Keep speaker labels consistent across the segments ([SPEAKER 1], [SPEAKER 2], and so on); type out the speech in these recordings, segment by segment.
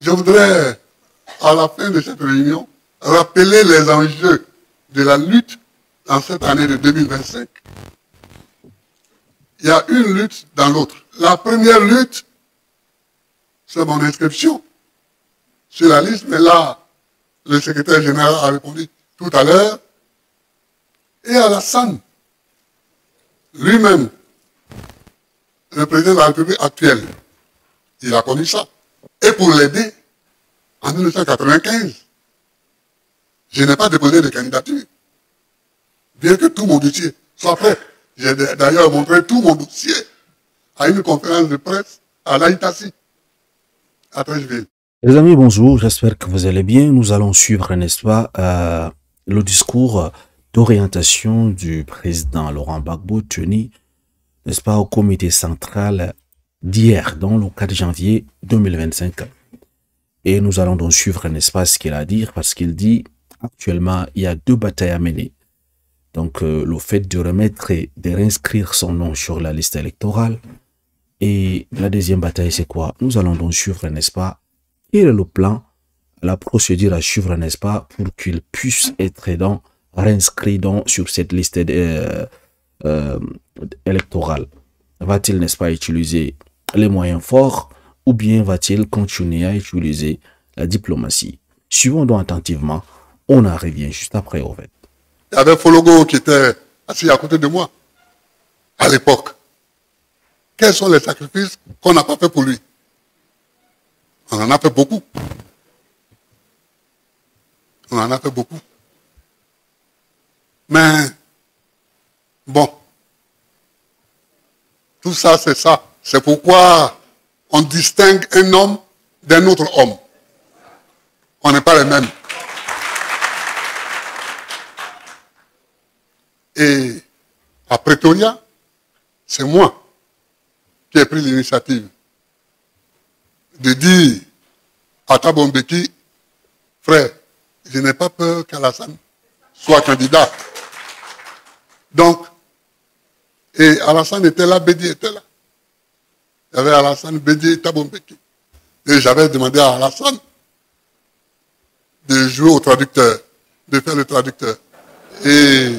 [SPEAKER 1] Je voudrais, à la fin de cette réunion, rappeler les enjeux de la lutte dans cette année de 2025. Il y a une lutte dans l'autre. La première lutte, c'est mon inscription sur la liste, mais là, le secrétaire général a répondu tout à l'heure. Et Alassane, lui-même, le président de la République actuelle, il a connu ça. Et pour l'aider, en 1995, je n'ai pas déposé de candidature. Bien que tout mon dossier soit prêt. J'ai d'ailleurs montré tout mon dossier à une conférence de presse à l'Aïtassi, à Trècheville.
[SPEAKER 2] Les amis, bonjour, j'espère que vous allez bien. Nous allons suivre, n'est-ce pas, le discours d'orientation du président Laurent Gbagbo tenu, n'est-ce pas, au comité central d'hier, dans le 4 janvier 2025. Et nous allons donc suivre, n'est-ce pas, ce qu'il a à dire, parce qu'il dit, actuellement, il y a deux batailles à mener. Donc, le fait de remettre et de réinscrire son nom sur la liste électorale. Et la deuxième bataille, c'est quoi? Nous allons donc suivre, n'est-ce pas, quel est le plan, la procédure à suivre, n'est-ce pas, pour qu'il puisse être réinscrit sur cette liste électorale. Va-t-il, n'est-ce pas, utiliser les moyens forts ou bien va-t-il continuer à utiliser la diplomatie? Suivons donc attentivement. On en revient juste après, au fait.
[SPEAKER 1] Il y avait Fologo qui était assis à côté de moi à l'époque. Quels sont les sacrifices qu'on n'a pas fait pour lui? On en a fait beaucoup. On en a fait beaucoup. Mais, bon, tout ça, c'est ça. C'est pourquoi on distingue un homme d'un autre homme. On n'est pas les mêmes. Et à Pretoria, c'est moi qui ai pris l'initiative de dire à Thabo Mbeki, frère, je n'ai pas peur qu'Alassane soit candidat. Donc, et Alassane était là, Bédi était là. Il y avait Alassane, Bédi et Thabo Mbeki. Et j'avais demandé à Alassane de jouer au traducteur, de faire le traducteur. Et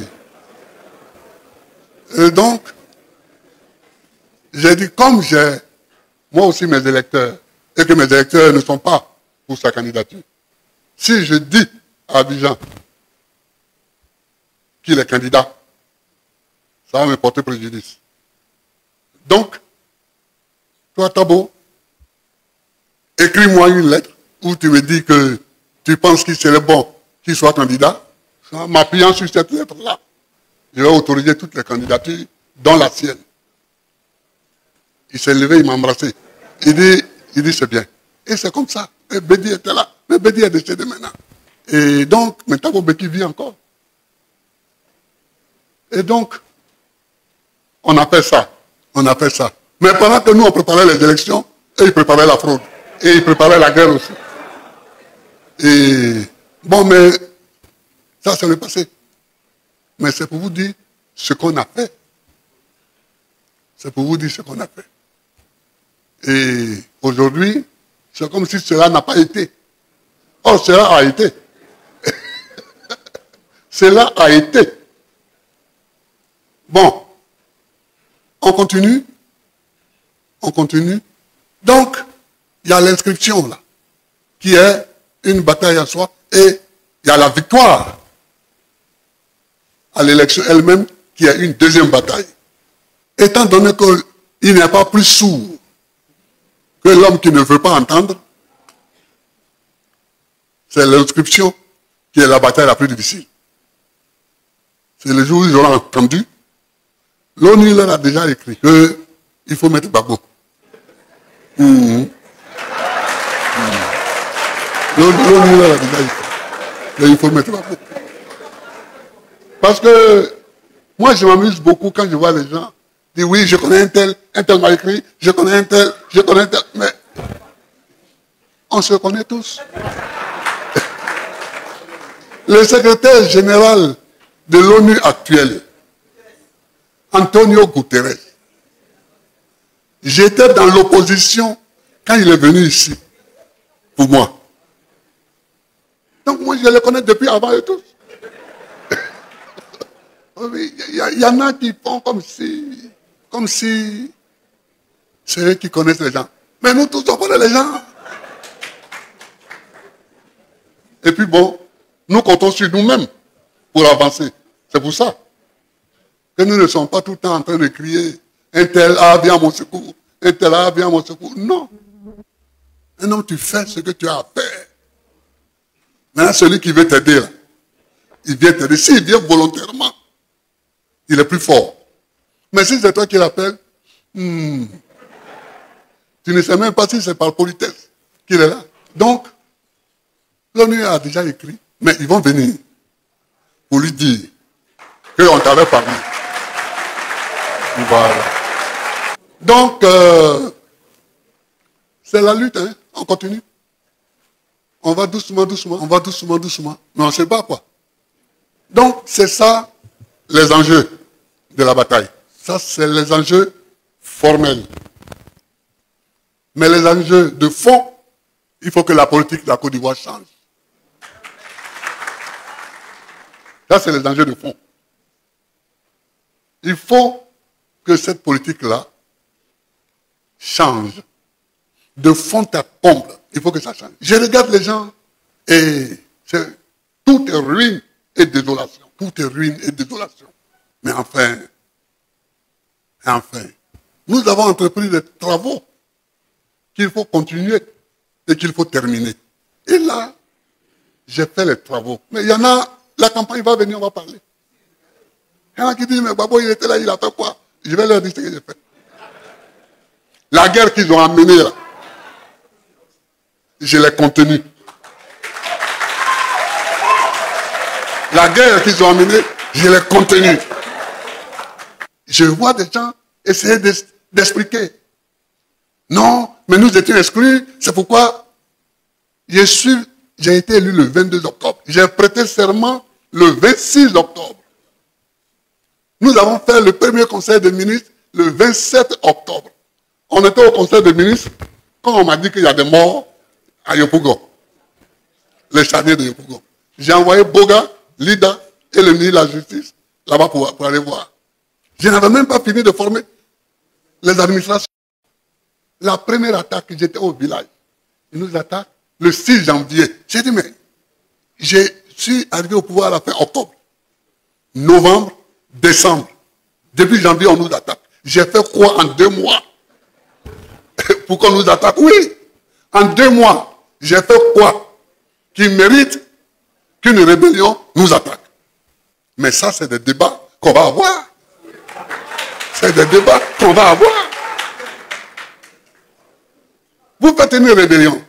[SPEAKER 1] donc, j'ai dit, comme j'ai moi aussi mes électeurs, et que mes électeurs ne sont pas pour sa candidature, si je dis à Abidjan qu'il est candidat, ça va me porter préjudice. Donc, toi, Thabo, écris-moi une lettre où tu me dis que tu penses qu'il serait bon qu'il soit candidat. En m'appuyant sur cette lettre-là, je vais autoriser toutes les candidatures, dont la sienne. Il s'est levé, il m'a embrassé. Il dit c'est bien. Et c'est comme ça. Et Bédi était là. Mais Bédi est décédé maintenant. Et donc, maintenant, Bédi vit encore. Et donc, on a fait ça. On a fait ça. Mais pendant que nous, on préparait les élections, et ils préparaient la fraude. Et ils préparaient la guerre aussi. Et bon, mais ça, c'est le passé. Mais c'est pour vous dire ce qu'on a fait. C'est pour vous dire ce qu'on a fait. Et aujourd'hui, c'est comme si cela n'a pas été. Or, cela a été. Cela a été. Bon, on continue. On continue. Donc, il y a l'inscription là, qui est une bataille en soi, et il y a la victoire à l'élection elle-même, qui est une deuxième bataille. Étant donné qu'il n'y a pas plus sourd que l'homme qui ne veut pas entendre, c'est l'inscription qui est la bataille la plus difficile. C'est le jour où ils auront entendu. L'ONU leur a déjà écrit qu'il faut mettre Gbagbo. L'ONU leur a déjà écrit qu'il faut mettre Gbagbo. Parce que moi, je m'amuse beaucoup quand je vois les gens dire oui, je connais un tel m'a écrit, je connais un tel, mais on se connaît tous. Le secrétaire général de l'ONU actuel, Antonio Guterres, j'étais dans l'opposition quand il est venu ici. pour moi. Donc moi, je les connais depuis avant et tous. Il y en a qui font comme si c'est eux qui connaissent les gens. Mais nous tous, on connaît les gens. Et puis bon, nous comptons sur nous-mêmes pour avancer. C'est pour ça que nous ne sommes pas tout le temps en train de crier « Un tel a bien mon secours, un tel a bien mon secours ». Non. Non, tu fais ce que tu as à faire. Maintenant, celui qui veut t'aider, il vient t'aider. S'il vient volontairement, il est plus fort. Mais si c'est toi qui l'appelles, tu ne sais même pas si c'est par politesse qu'il est là. Donc, l'ONU a déjà écrit, mais ils vont venir pour lui dire qu'on t'avait parlé. Voilà. Donc, c'est la lutte, hein. On continue. On va doucement, doucement, on va doucement, doucement. Mais on ne sait pas quoi. Donc, c'est ça les enjeux de la bataille. Ça, c'est les enjeux formels. Mais les enjeux de fond, il faut que la politique de la Côte d'Ivoire change. Ça, c'est les enjeux de fond. Il faut que cette politique-là change. De fond à comble, il faut que ça change. Je regarde les gens et tout est ruine et désolation. Tout est ruine et désolation. Mais enfin, nous avons entrepris des travaux qu'il faut continuer et qu'il faut terminer. Et là, j'ai fait les travaux. Mais il y en a, la campagne va venir, on va parler. Il y en a qui disent, mais Babo, il était là, il a fait quoi? Je vais leur dire ce que j'ai fait. La guerre qu'ils ont amenée là, je l'ai contenue. La guerre qu'ils ont amenée, je l'ai contenue. Je vois des gens essayer d'expliquer. Non, mais nous étions exclus, c'est pourquoi j'ai été élu le 22 octobre. J'ai prêté serment le 26 octobre. Nous avons fait le premier conseil des ministres le 27 octobre. On était au conseil des ministres quand on m'a dit qu'il y a des morts à Yopougon, les charniers de Yopougon. J'ai envoyé Boga, Lida et le ministre de la Justice là-bas pour aller voir. Je n'avais même pas fini de former les administrations. La première attaque, j'étais au village. Ils nous attaquent le 6 janvier. J'ai dit, mais je suis arrivé au pouvoir à la fin octobre, novembre, décembre. Depuis janvier, on nous attaque. J'ai fait quoi en 2 mois pour qu'on nous attaque? Oui, en 2 mois. J'ai fait quoi qui mérite qu'une rébellion nous attaque? Mais ça, c'est des débats qu'on va avoir. C'est des débats qu'on va avoir. Vous faites une rébellion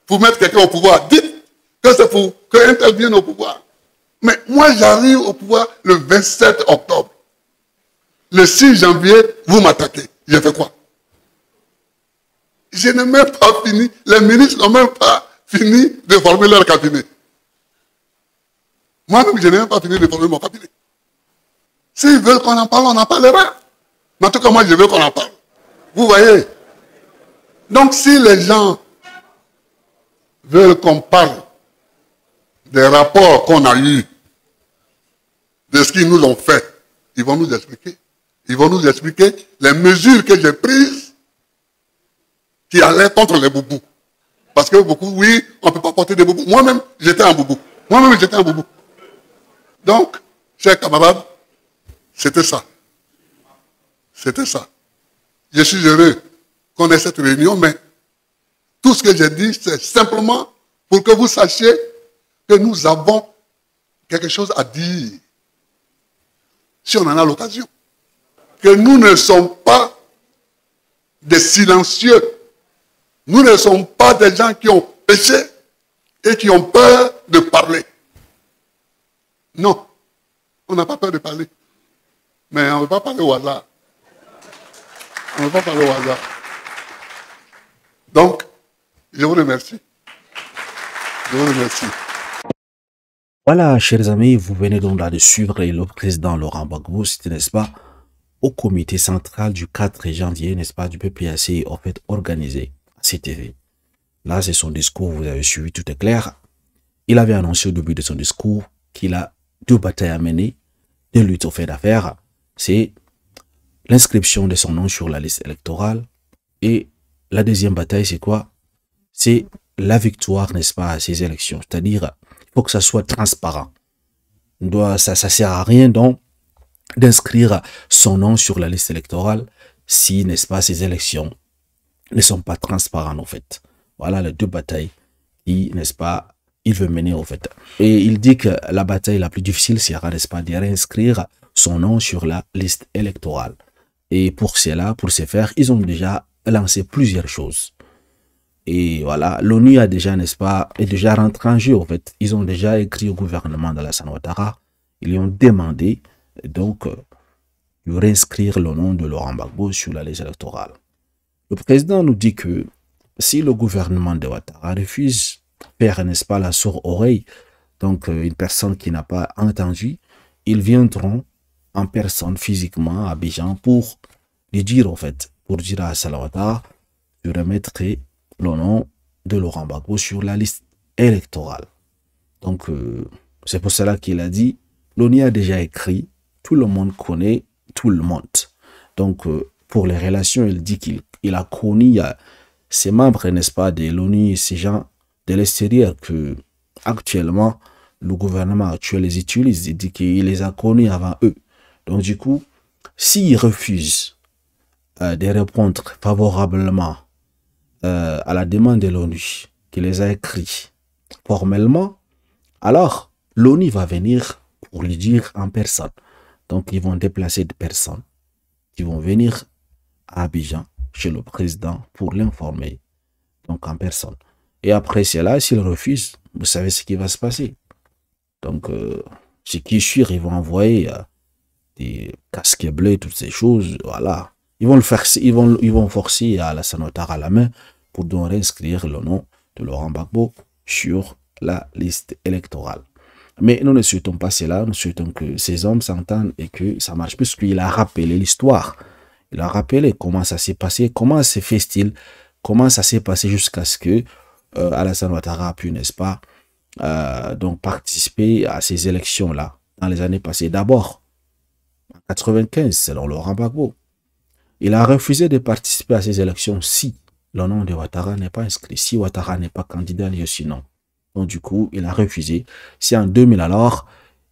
[SPEAKER 1] pour mettre quelqu'un au pouvoir. Dites que c'est pour qu'un tel vienne au pouvoir. Mais moi, j'arrive au pouvoir le 27 octobre. Le 6 janvier, vous m'attaquez. J'ai fait quoi? Je n'ai même pas fini, les ministres n'ont même pas fini de former leur cabinet. Moi-même, je n'ai même pas fini de former mon cabinet. S'ils veulent qu'on en parle, on en parlera. Mais en tout cas, moi, je veux qu'on en parle. Vous voyez? Donc, si les gens veulent qu'on parle des rapports qu'on a eus, de ce qu'ils nous ont fait, ils vont nous expliquer. Ils vont nous expliquer les mesures que j'ai prises qui allaient contre les boubous. Parce que beaucoup, oui, on ne peut pas porter des boubous. Moi-même, j'étais un boubou. Moi-même, j'étais un boubou. Donc, chers camarades, c'était ça. C'était ça. Je suis heureux qu'on ait cette réunion, mais tout ce que j'ai dit, c'est simplement pour que vous sachiez que nous avons quelque chose à dire. Si on en a l'occasion. Que nous ne sommes pas des silencieux. Nous ne sommes pas des gens qui ont péché et qui ont peur de parler. Non, on n'a pas peur de parler. Mais on ne veut pas parler au hasard. On ne veut pas parler au hasard. Donc, je vous remercie. Je vous remercie.
[SPEAKER 2] Voilà, chers amis, vous venez donc là de suivre le président Laurent Gbagbo, c'était, n'est-ce pas, au comité central du 4 janvier, n'est-ce pas, du PPAC, en fait, organisé à CTV. Là, c'est son discours, vous avez suivi, tout est clair. Il avait annoncé au début de son discours qu'il a deux batailles à mener, deux luttes au fait d'affaires. C'est l'inscription de son nom sur la liste électorale. Et la deuxième bataille, c'est quoi? C'est la victoire, n'est-ce pas, à ces élections. C'est-à-dire, il faut que ça soit transparent. Ça sert à rien donc d'inscrire son nom sur la liste électorale si, n'est-ce pas, ces élections ne sont pas transparentes, en fait. Voilà les deux batailles qui, n'est-ce pas, il veut mener, en fait. Et il dit que la bataille la plus difficile sera, n'est-ce pas, de réinscrire son nom sur la liste électorale. Et pour cela, pour ce faire, ils ont déjà lancé plusieurs choses. Et voilà, l'ONU a déjà, n'est-ce pas, est déjà rentré en jeu, en fait. Ils ont déjà écrit au gouvernement d'Alassane Ouattara. Ils lui ont demandé, donc, de réinscrire le nom de Laurent Gbagbo sur la liste électorale. Le président nous dit que si le gouvernement de Ouattara refuse faire, n'est-ce pas, la sourde-oreille, donc une personne qui n'a pas entendu, ils viendront en personne, physiquement, à Abidjan, pour lui dire, en fait, pour dire à Alassane Ouattara, je remettrai le nom de Laurent Gbagbo sur la liste électorale. Donc, c'est pour cela qu'il a dit, l'ONU a déjà écrit, tout le monde connaît tout le monde. Donc, pour les relations, il dit qu'il a connu ces membres, n'est-ce pas, de l'ONU, ces gens de l'extérieur que, actuellement, le gouvernement actuel les utilise. Il dit qu'il les a connus avant eux. Donc, du coup, s'ils refusent de répondre favorablement à la demande de l'ONU, qui les a écrits formellement, alors l'ONU va venir pour lui dire en personne. Donc, ils vont déplacer des personnes qui vont venir à Abidjan, chez le président, pour l'informer, donc en personne. Et après cela, s'ils refusent, vous savez ce qui va se passer. Donc, ce qui est sûr, ils vont envoyer des casques bleus, toutes ces choses, voilà. Ils vont le faire, ils vont forcer à Alassane Ouattara à la main pour donc réinscrire le nom de Laurent Gbagbo sur la liste électorale. Mais nous ne souhaitons pas cela, nous souhaitons que ces hommes s'entendent et que ça marche, puisqu'il a rappelé l'histoire. Il a rappelé comment ça s'est passé, comment se fait-il, comment ça s'est passé jusqu'à ce que Alassane Ouattara a pu, n'est-ce pas, donc participer à ces élections-là dans les années passées. D'abord, en 95, selon Laurent Gbagbo, il a refusé de participer à ces élections si le nom de Ouattara n'est pas inscrit, si Ouattara n'est pas candidat, lui aussi non. Donc du coup, il a refusé. C'est en 2000 alors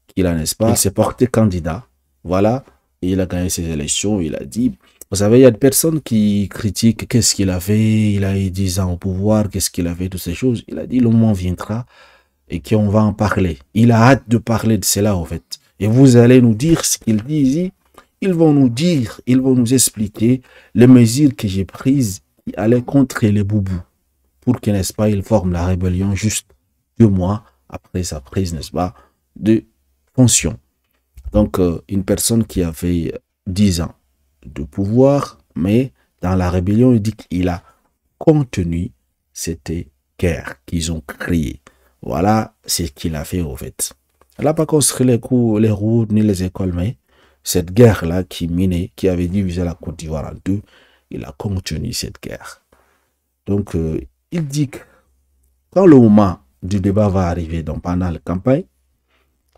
[SPEAKER 2] qu'il a, n'est-ce pas, il s'est porté candidat. Voilà, et il a gagné ces élections. Il a dit, vous savez, il y a des personnes qui critiquent qu'est-ce qu'il a fait, il a eu 10 ans au pouvoir, qu'est-ce qu'il a fait, toutes ces choses. Il a dit, le moment viendra et qu'on va en parler. Il a hâte de parler de cela, en fait. Et vous allez nous dire ce qu'il dit ici. Ils vont nous dire, ils vont nous expliquer les mesures que j'ai prises qui allaient contrer les boubous pour que, n'est-ce pas, ils forment la rébellion juste 2 mois après sa prise, n'est-ce pas, de fonction. Donc, une personne qui avait 10 ans de pouvoir, mais dans la rébellion, il dit qu'il a contenu cette guerre qu'ils ont créée. Voilà ce qu'il a fait, au fait. Elle n'a pas construit les routes ni les écoles, mais cette guerre-là qui minait, qui avait divisé la Côte d'Ivoire en deux, il a contenu cette guerre. Donc, il dit que quand le moment du débat va arriver, donc pendant la campagne,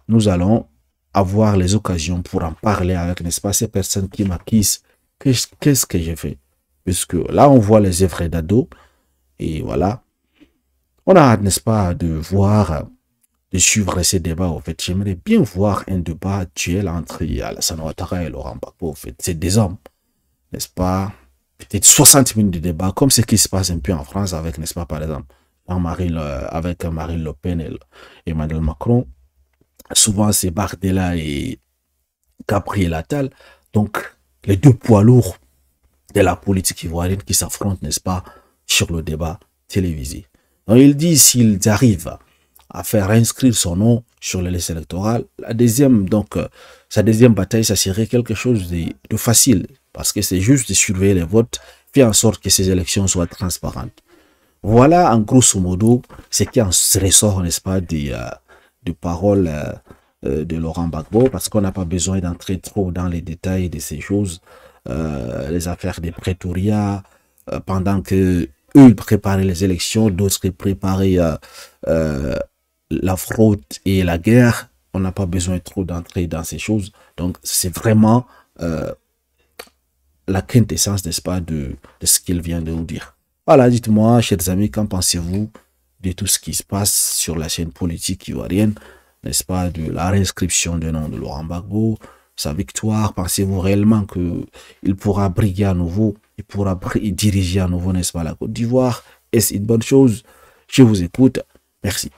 [SPEAKER 2] nous allons avoir les occasions pour en parler avec, n'est-ce pas, ces personnes qui m'accusent. Qu'est-ce que j'ai fait? Puisque là, on voit les œuvres d'ado, et voilà. On a hâte, n'est-ce pas, de voir, de suivre ces débats, en fait. J'aimerais bien voir un débat actuel entre Alassane Ouattara et Laurent Gbagbo, en fait. C'est des hommes, n'est-ce pas? Peut-être 60 minutes de débat, comme ce qui se passe un peu en France avec, n'est-ce pas, par exemple, avec Marine Le Pen et Emmanuel Macron. Souvent, c'est Bardella et Gabriel Attal. Donc, les deux poids lourds de la politique ivoirienne qui s'affrontent, n'est-ce pas, sur le débat télévisé. Donc, il dit s'ils arrivent à faire inscrire son nom sur les listes électorales, la deuxième, donc, sa deuxième bataille, ça serait quelque chose de facile, parce que c'est juste de surveiller les votes, faire en sorte que ces élections soient transparentes. Voilà, en grosso modo, ce qui en ressort, n'est-ce pas, des paroles de Laurent Gbagbo, parce qu'on n'a pas besoin d'entrer trop dans les détails de ces choses, les affaires des prétoriats, pendant que eux préparaient les élections, d'autres préparaient la fraude et la guerre. On n'a pas besoin trop d'entrer dans ces choses. Donc, c'est vraiment la quintessence, n'est-ce pas, de ce qu'il vient de nous dire. Voilà, dites-moi, chers amis, qu'en pensez-vous de tout ce qui se passe sur la scène politique ivoirienne, n'est-ce pas, de la réinscription du nom de Laurent Gbagbo, sa victoire? Pensez-vous réellement qu'il pourra briguer à nouveau, il pourra diriger à nouveau, n'est-ce pas, la Côte d'Ivoire? Est-ce une bonne chose? Je vous écoute. Merci.